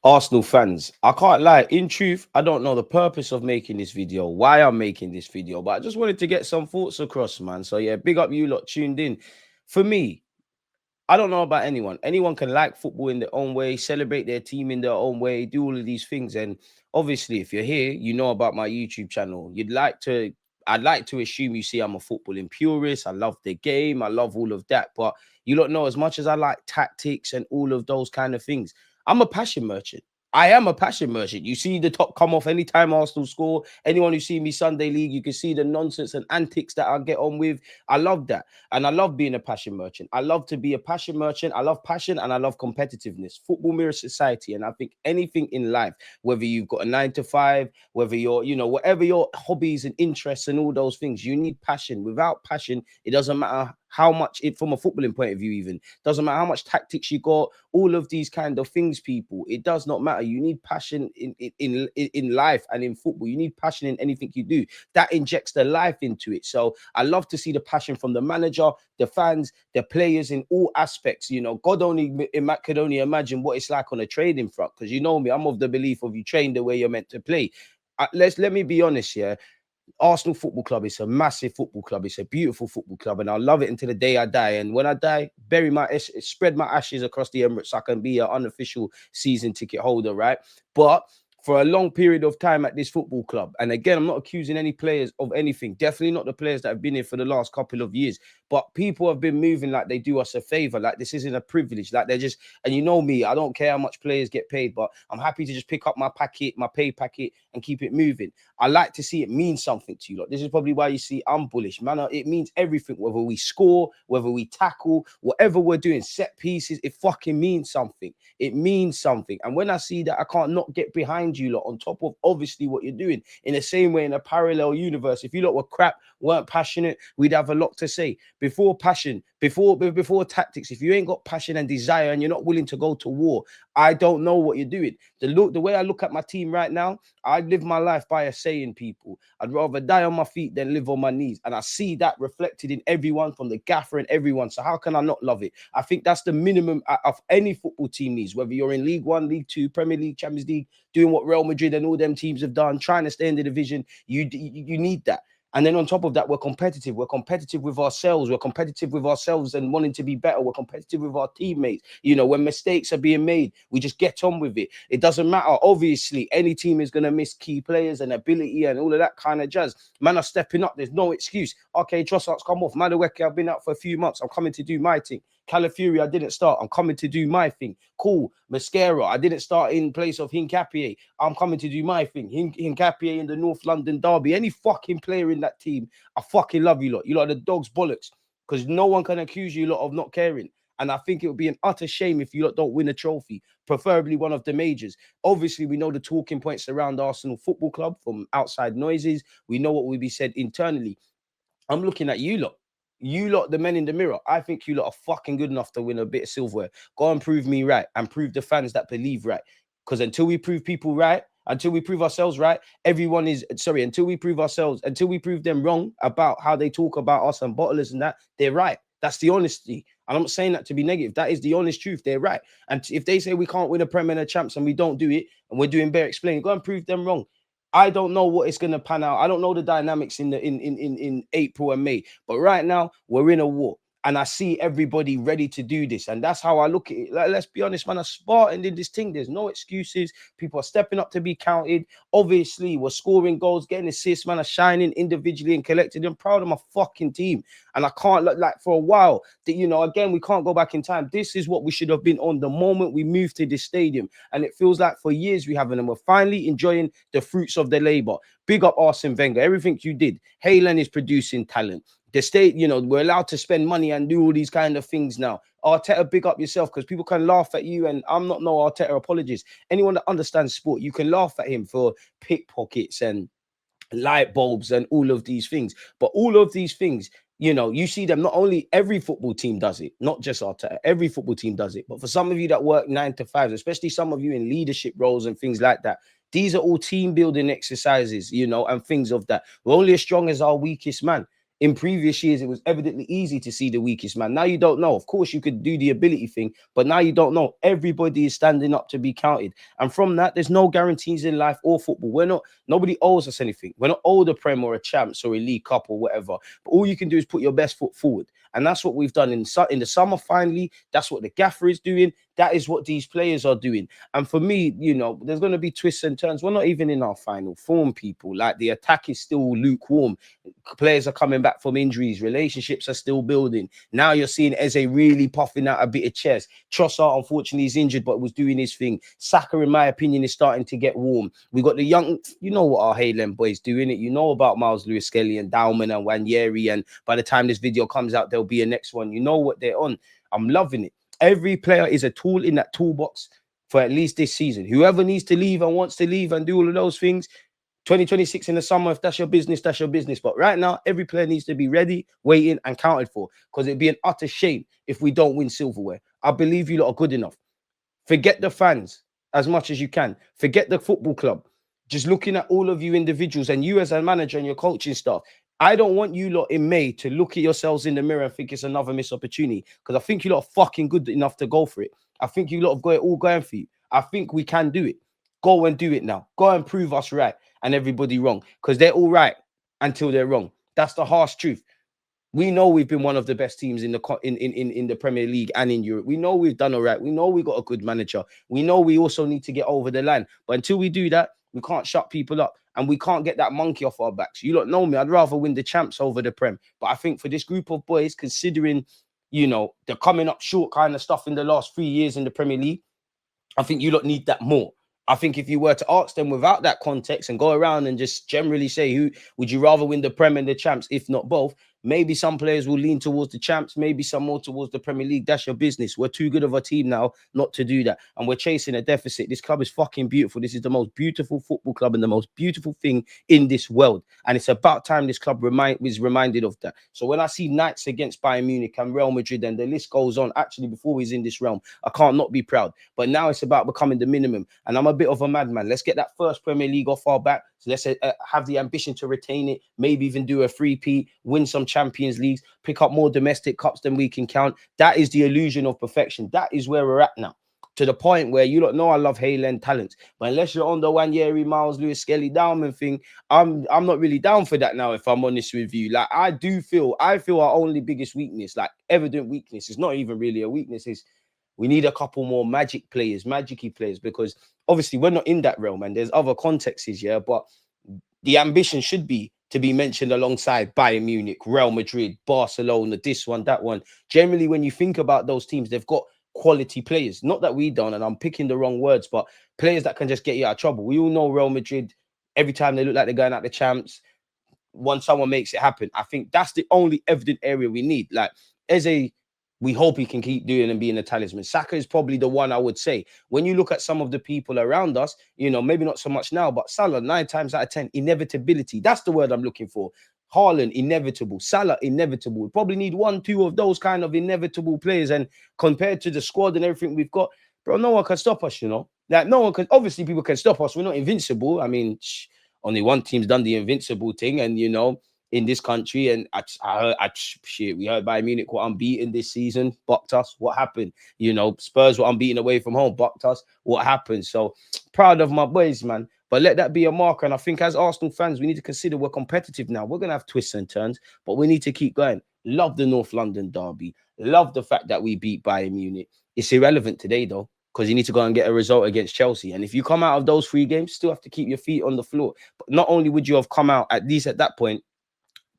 Arsenal fans, I can't lie. In truth, I don't know the purpose of making this video, why I'm making this video, but I just wanted to get some thoughts across, man. So yeah, big up you lot tuned in. For me, I don't know about anyone. Anyone can like football in their own way, celebrate their team in their own way, do all of these things. And obviously, if you're here, you know about my YouTube channel. I'd like to assume you see I'm a footballing purist. I love the game. I love all of that. But you don't know, as much as I like tactics and all of those kind of things, I'm a passion merchant. I am a passion merchant. You see the top come off anytime Arsenal score. Anyone who see me Sunday League, you can see the nonsense and antics that I get on with. I love that. And I love being a passion merchant. I love to be a passion merchant. I love passion and I love competitiveness. Football mirrors society. And I think anything in life, whether you've got a 9 to 5, whether you're, whatever your hobbies and interests and all those things, you need passion. Without passion, it doesn't matter how much it, from a footballing point of view, even doesn't matter how much tactics you got, all of these kind of things, people. It does not matter. You need passion in life and in football. You need passion in anything you do. That injects the life into it. So I love to see the passion from the manager, the fans, the players in all aspects. God only could only imagine what it's like on a trading front. Because you know me, I'm of the belief of you train the way you're meant to play. Let me be honest, yeah. Arsenal Football Club is a massive football club. It's a beautiful football club, and I love it until the day I die. And when I die, spread my ashes across the Emirates so I can be an unofficial season ticket holder, right? But for a long period of time at this football club, and again, I'm not accusing any players of anything. Definitely not the players that have been here for the last couple of years. But people have been moving like they do us a favor, like this isn't a privilege, like they're just. And you know me, I don't care how much players get paid, but I'm happy to just pick up my packet, my pay packet, and keep it moving. I like to see it mean something to you. Like, this is probably why you see I'm bullish, man. It means everything, whether we score, whether we tackle, whatever we're doing, set pieces, it fucking means something. It means something. And when I see that, I can't not get behind you lot on top of obviously what you're doing. In the same way, in a parallel universe, if you lot were crap, weren't passionate, we'd have a lot to say. Before passion, before tactics, if you ain't got passion and desire and you're not willing to go to war, I don't know what you're doing. The way I look at my team right now, I live my life by a saying, people. I'd rather die on my feet than live on my knees. And I see that reflected in everyone, from the gaffer and everyone. So how can I not love it? I think that's the minimum of any football team needs, whether you're in League One, League Two, Premier League, Champions League, doing what Real Madrid and all them teams have done, trying to stay in the division. You need that. And then on top of that, we're competitive. We're competitive with ourselves. We're competitive with ourselves and wanting to be better. We're competitive with our teammates. When mistakes are being made, we just get on with it. It doesn't matter. Obviously, any team is going to miss key players and ability and all of that kind of jazz. Man are stepping up. There's no excuse. Okay, Trossard's come off. Madueke, I've been out for a few months. I'm coming to do my thing. Calafiori, I didn't start. I'm coming to do my thing. Cool. Mascara, I didn't start in place of Hincapié. I'm coming to do my thing. Hincapié in the North London derby. Any fucking player in that team, I fucking love you lot. You lot are the dog's bollocks, because no one can accuse you lot of not caring. And I think it would be an utter shame if you lot don't win a trophy, preferably one of the majors. Obviously, we know the talking points around Arsenal Football Club from outside noises. We know what will be said internally. I'm looking at you lot. You lot, the men in the mirror. I think you lot are fucking good enough to win a bit of silverware. Go and prove me right, and prove the fans that believe right. Because until we prove people right, until we prove ourselves right, until we prove them wrong about how they talk about us and bottlers and that, they're right. That's the honesty. And I'm not saying that to be negative. That is the honest truth. They're right. And if they say we can't win a Premier and a Champs and we don't do it, and we're doing bare explaining, go and prove them wrong. I don't know what it's going to pan out. I don't know the dynamics in April and May. But right now, we're in a war. And I see everybody ready to do this. And that's how I look at it. Like, let's be honest, man. I'm Spartan in this thing. There's no excuses. People are stepping up to be counted. Obviously, we're scoring goals, getting assists, man. I'm shining individually and collectively. I'm proud of my fucking team. And I can't look like for a while that, again, we can't go back in time. This is what we should have been on the moment we moved to this stadium. And it feels like for years we haven't. And we're finally enjoying the fruits of the labor. Big up Arsene Wenger. Everything you did. Haaland is producing talent. The state, we're allowed to spend money and do all these kind of things now. Arteta, big up yourself, because people can laugh at you, and I'm not no Arteta apologist. Anyone that understands sport, you can laugh at him for pickpockets and light bulbs and all of these things. But all of these things, you see them, not only every football team does it, not just Arteta, every football team does it. But for some of you that work 9 to 5, especially some of you in leadership roles and things like that, these are all team building exercises, and things of that. We're only as strong as our weakest man. In previous years, it was evidently easy to see the weakest man. Now you don't know. Of course, you could do the ability thing, but now you don't know. Everybody is standing up to be counted. And from that, there's no guarantees in life or football. Nobody owes us anything. We're not owed a Prem or a Champs or a League Cup or whatever. But all you can do is put your best foot forward. And that's what we've done in the summer, finally. That's what the gaffer is doing. That is what these players are doing. And for me, there's going to be twists and turns. We're not even in our final form, people. Like, the attack is still lukewarm. Players are coming back from injuries. Relationships are still building. Now you're seeing Eze really puffing out a bit of chest. Trossard, unfortunately, is injured, but was doing his thing. Saka, in my opinion, is starting to get warm. We got the young, what our Highland boys doing it. You know about Miles Lewis-Skelly and Dowman and Wanyeri. And by the time this video comes out, there'll be a next one. You know what they're on. I'm loving it. Every player is a tool in that toolbox for at least this season. Whoever needs to leave and wants to leave and do all of those things, 2026 in the summer, if that's your business, that's your business. But right now, every player needs to be ready, waiting, and counted for, because it'd be an utter shame if we don't win silverware. I believe you lot are good enough. Forget the fans as much as you can. Forget the football club. Just looking at all of you individuals and you as a manager and your coaching staff, I don't want you lot in May to look at yourselves in the mirror and think it's another missed opportunity, because I think you lot are fucking good enough to go for it. I think you lot have got it all going for you. I think we can do it. Go and do it now. Go and prove us right and everybody wrong, because they're all right until they're wrong. That's the harsh truth. We know we've been one of the best teams in the Premier League and in Europe. We know we've done all right. We know we got a good manager. We know we also need to get over the line. But until we do that, we can't shut people up, and we can't get that monkey off our backs. You lot know me. I'd rather win the champs over the Prem. But I think for this group of boys, considering, the coming up short kind of stuff in the last 3 years in the Premier League, I think you lot need that more. I think if you were to ask them without that context and go around and just generally say, who would you rather win the Prem and the champs, if not both, maybe some players will lean towards the champs, maybe some more towards the Premier League. That's your business. We're too good of a team now not to do that. And we're chasing a deficit. This club is fucking beautiful. This is the most beautiful football club and the most beautiful thing in this world. And it's about time this club is reminded of that. So when I see nights against Bayern Munich and Real Madrid, and the list goes on, actually, before he's in this realm, I can't not be proud. But now it's about becoming the minimum. And I'm a bit of a madman. Let's get that first Premier League off our back. So let's have the ambition to retain it, maybe even do a 3-peat, win some Champions Leagues, pick up more domestic cups than we can count. That is the illusion of perfection. That is where we're at now. To the point where you don't know I love Highland talent, but unless you're on the Wanyeri, Miles Lewis-Skelly, Dowman thing, I'm not really down for that now, if I'm honest with you. Like, I feel our only biggest weakness, like evident weakness, is not even really a weakness, is we need a couple more magicy players, because obviously we're not in that realm and there's other contexts here, but the ambition should be to be mentioned alongside Bayern Munich, Real Madrid, Barcelona, this one, that one. Generally, when you think about those teams, they've got quality players. Not that we don't, and I'm picking the wrong words, but players that can just get you out of trouble. We all know Real Madrid, every time they look like they're going out the champs, once someone makes it happen. I think that's the only evident area we need. Like, we hope he can keep doing and being a talisman. Saka is probably the one I would say. When you look at some of the people around us, maybe not so much now, but Salah, 9 times out of 10, inevitability. That's the word I'm looking for. Haaland, inevitable. Salah, inevitable. We probably need 1, 2 of those kind of inevitable players. And compared to the squad and everything we've got, bro, no one can stop us, Like, no one can. Obviously, people can stop us. We're not invincible. I mean, only one team's done the invincible thing, and in this country, and we heard Bayern Munich were unbeaten this season, bucked us. What happened? Spurs were unbeaten away from home, bucked us. What happened? So proud of my boys, man. But let that be a marker. And I think as Arsenal fans, we need to consider we're competitive now. We're gonna have twists and turns, but we need to keep going. Love the North London derby. Love the fact that we beat Bayern Munich. It's irrelevant today though, because you need to go and get a result against Chelsea. And if you come out of those 3 games, still have to keep your feet on the floor. But not only would you have come out, at least at that point,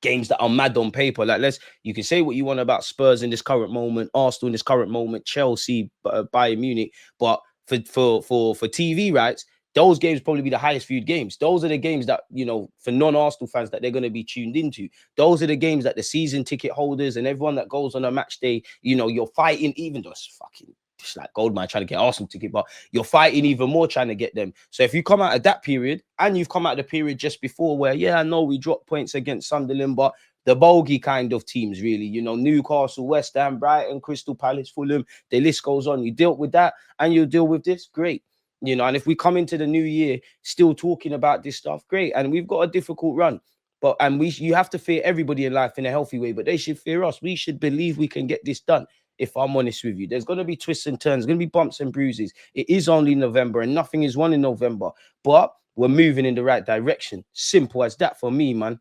games that are mad on paper. Like, you can say what you want about Spurs in this current moment, Arsenal in this current moment, Chelsea, Bayern Munich, but for TV rights, those games probably be the highest viewed games. Those are the games that, for non-Arsenal fans, that they're going to be tuned into. Those are the games that the season ticket holders and everyone that goes on a match day, you're fighting, even though it's fucking just like Goldman trying to get Arsenal ticket, but you're fighting even more trying to get them. So if you come out of that period and you've come out of the period just before where, yeah, I know we dropped points against Sunderland, but the bogey kind of teams, really, Newcastle, West Ham, Brighton, Crystal Palace, Fulham, the list goes on. You dealt with that and you deal with this, great. And if we come into the new year still talking about this stuff, great. And we've got a difficult run. But you have to fear everybody in life in a healthy way, but they should fear us. We should believe we can get this done. If I'm honest with you, there's going to be twists and turns, going to be bumps and bruises. It is only November, and nothing is won in November, but we're moving in the right direction. Simple as that for me, man.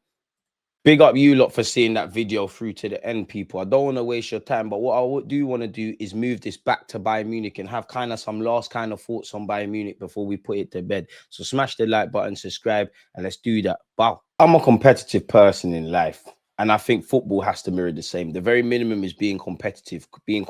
Big up you lot for seeing that video through to the end, people. I don't want to waste your time, but what I do want to do is move this back to Bayern Munich and have kind of some last kind of thoughts on Bayern Munich before we put it to bed. So smash the like button, subscribe, and let's do that. Wow. I'm a competitive person in life. And I think football has to mirror the same. The very minimum is being competitive in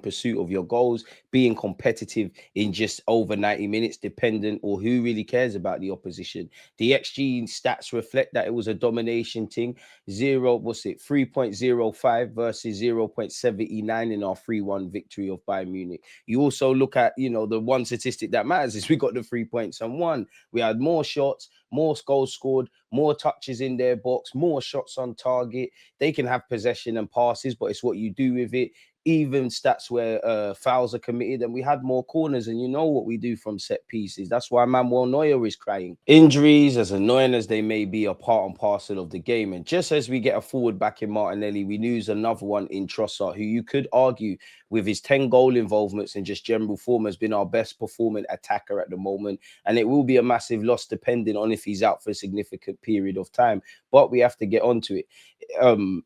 pursuit of your goals, being competitive in just over 90 minutes, dependent or who really cares about the opposition. The XG stats reflect that it was a domination thing. 3.05 versus 0.79 in our 3-1 victory of Bayern Munich. You also look at, the one statistic that matters is we got the 3 points and won. We had more shots, more goals scored, more touches in their box, more shots on target. They can have possession and passes, but it's what you do with it. Even stats where fouls are committed, and we had more corners, and you know what we do from set pieces. That's why Manuel Neuer is crying. Injuries, as annoying as they may be, are part and parcel of the game. And just as we get a forward back in Martinelli, we lose another one in Trossard, who you could argue with his 10 goal involvements and just general form has been our best performing attacker at the moment. And it will be a massive loss depending on if he's out for a significant period of time. But we have to get onto it.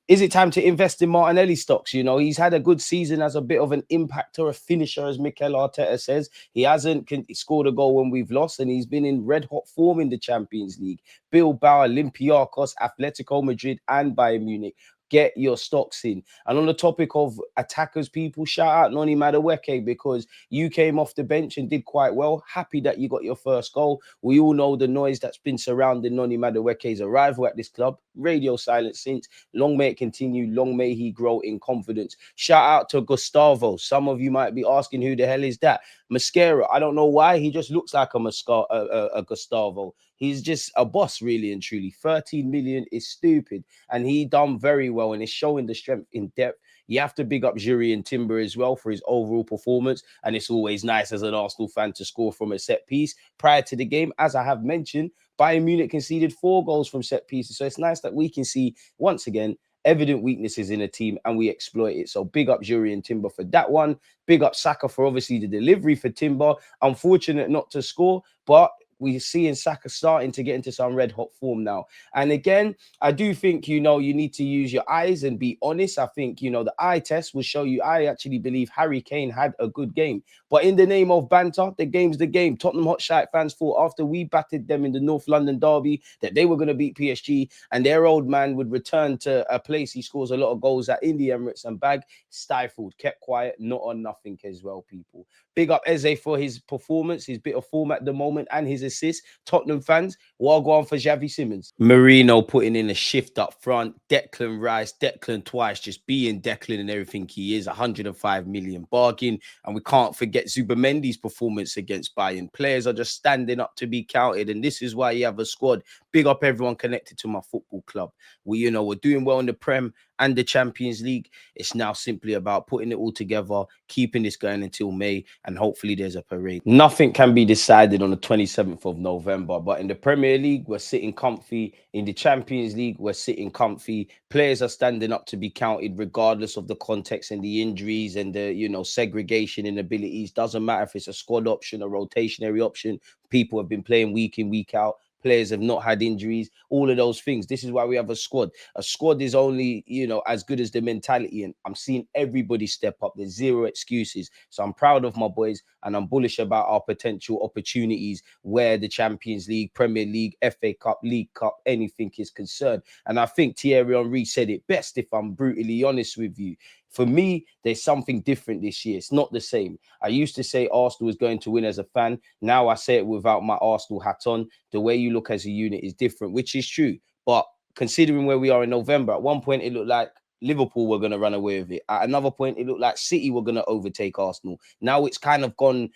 Is it time to invest in Martinelli stocks? He's had a good season as a bit of an impactor, a finisher, as Mikel Arteta says. He hasn't scored a goal when we've lost, and he's been in red hot form in the Champions League. Bilbao, Olympiacos, Atletico Madrid, and Bayern Munich. Get your stocks in. And on the topic of attackers, people, shout out Noni Madueke, because you came off the bench and did quite well. Happy that you got your first goal. We all know the noise that's been surrounding Noni Madueke's arrival at this club. Radio silence since. Long may it continue. Long may he grow in confidence. Shout out to Gustavo. Some of you might be asking, who the hell is that? Mascara. I don't know why. He just looks like a Gustavo. He's just a boss, really and truly. 13 million is stupid. And he done very well and is showing the strength in depth. You have to big up Jury and Timber as well for his overall performance. And it's always nice as an Arsenal fan to score from a set piece. Prior to the game, as I have mentioned, Bayern Munich conceded 4 goals from set pieces. So it's nice that we can see, once again, evident weaknesses in a team and we exploit it. So big up Jury and Timber for that one. Big up Saka for obviously the delivery for Timber. Unfortunate not to score, but we're seeing Saka starting to get into some red hot form now. And again, I do think, you need to use your eyes and be honest. I think, the eye test will show you. I actually believe Harry Kane had a good game. But in the name of banter, the game's the game. Tottenham Hotspur fans thought after we battered them in the North London derby that they were going to beat PSG and their old man would return to a place he scores a lot of goals at in the Emirates and bag. Stifled, kept quiet, not on nothing as well, people. Big up Eze for his performance, his bit of form at the moment, and his assist. Tottenham fans, well gone for Xavi Simons. Marino putting in a shift up front. Declan Rice, Declan twice, just being Declan and everything he is. 105 million bargain. And we can't forget Zubamendi's performance against Bayern. Players are just standing up to be counted, and this is why you have a squad. Big up everyone connected to my football club. We're doing well in the Prem and the Champions League. It's now simply about putting it all together, keeping this going until May, and hopefully there's a parade. Nothing can be decided on the 27th of November, but in the Premier League, we're sitting comfy. In the Champions League, we're sitting comfy. Players are standing up to be counted regardless of the context and the injuries and the, segregation in abilities. Doesn't matter if it's a squad option, a rotationary option. People have been playing week in, week out. Players have not had injuries, all of those things. This is why we have a squad. A squad is only, as good as the mentality. And I'm seeing everybody step up. There's zero excuses. So I'm proud of my boys and I'm bullish about our potential opportunities where the Champions League, Premier League, FA Cup, League Cup, anything is concerned. And I think Thierry Henry said it best, if I'm brutally honest with you. For me, there's something different this year. It's not the same. I used to say Arsenal is going to win as a fan. Now I say it without my Arsenal hat on. The way you look as a unit is different, which is true. But considering where we are in November, at one point it looked like Liverpool were going to run away with it. At another point, it looked like City were going to overtake Arsenal. Now it's kind of gone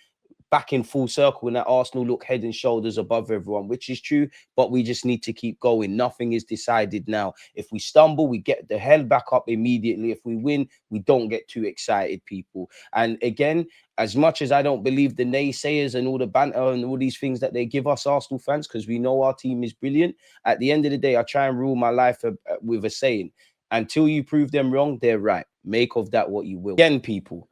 back in full circle and that Arsenal look head and shoulders above everyone, which is true, but we just need to keep going. Nothing is decided now. If we stumble, we get the hell back up immediately. If we win, we don't get too excited, people. And again, as much as I don't believe the naysayers and all the banter and all these things that they give us Arsenal fans, because we know our team is brilliant, at the end of the day, I try and rule my life with a saying, until you prove them wrong, they're right. Make of that what you will. Again, people,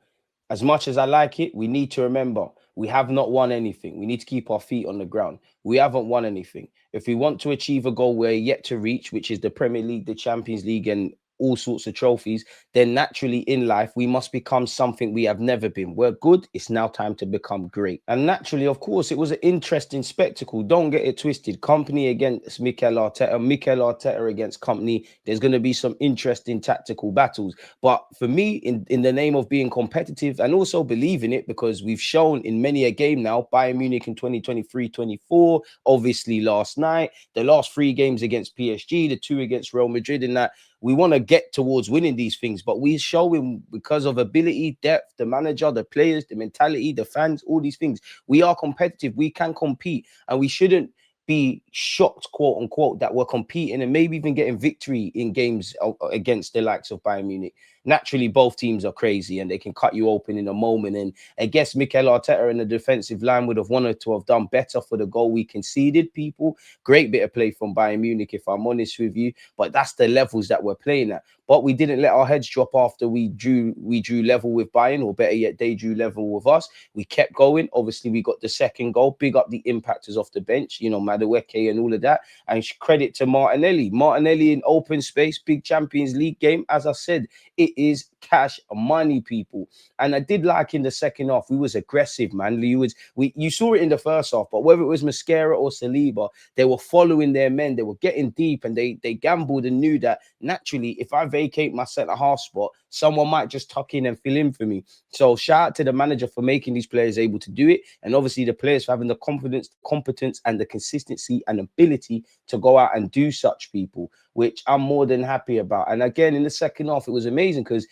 as much as I like it, we need to remember we have not won anything. We need to keep our feet on the ground. We haven't won anything. If we want to achieve a goal we're yet to reach, which is the Premier League, the Champions League, and all sorts of trophies, then naturally in life, we must become something we have never been. We're good. It's now time to become great. And naturally, of course, it was an interesting spectacle. Don't get it twisted. Company against Mikel Arteta against Company. There's going to be some interesting tactical battles. But for me, in the name of being competitive and also believe in it, because we've shown in many a game now, Bayern Munich in 2023-24, obviously last night, the last 3 games against PSG, the 2 against Real Madrid, in that we want to get towards winning these things, but we show him because of ability, depth, the manager, the players, the mentality, the fans, all these things. We are competitive. We can compete, and we shouldn't be shocked, quote unquote, that we're competing and maybe even getting victory in games against the likes of Bayern Munich. Naturally, both teams are crazy and they can cut you open in a moment. And I guess Mikel Arteta in the defensive line would have wanted to have done better for the goal we conceded, people. Great bit of play from Bayern Munich, if I'm honest with you. But that's the levels that we're playing at. But we didn't let our heads drop after we drew level with Bayern, or better yet, they drew level with us. We kept going. Obviously, we got the second goal. Big up the impactors off the bench, you know, Madueke and all of that. And credit to Martinelli. Martinelli in open space, big Champions League game. As I said, it is cash money, people. And I did like in the second half, we was aggressive, man. You saw it in the first half, but whether it was Mascara or Saliba, they were following their men. They were getting deep, and they gambled and knew that naturally, if I vacate my centre-half spot, someone might just tuck in and fill in for me. So shout out to the manager for making these players able to do it, and obviously the players for having the confidence, competence, and the consistency and ability to go out and do such, people, which I'm more than happy about. And again, in the second half, it was amazing because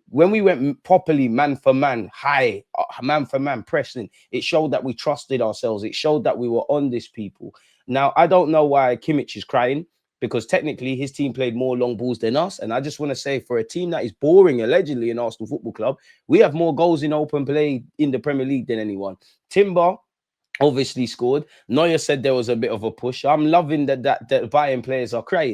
when we went properly man for man, high, man for man pressing, it showed that we trusted ourselves. It showed that we were on this, people. Now, I don't know why Kimmich is crying, because technically his team played more long balls than us. And I just want to say, for a team that is boring, allegedly, in Arsenal Football Club, we have more goals in open play in the Premier League than anyone. Timber obviously scored. Neuer said there was a bit of a push. I'm loving that Bayern players are crying.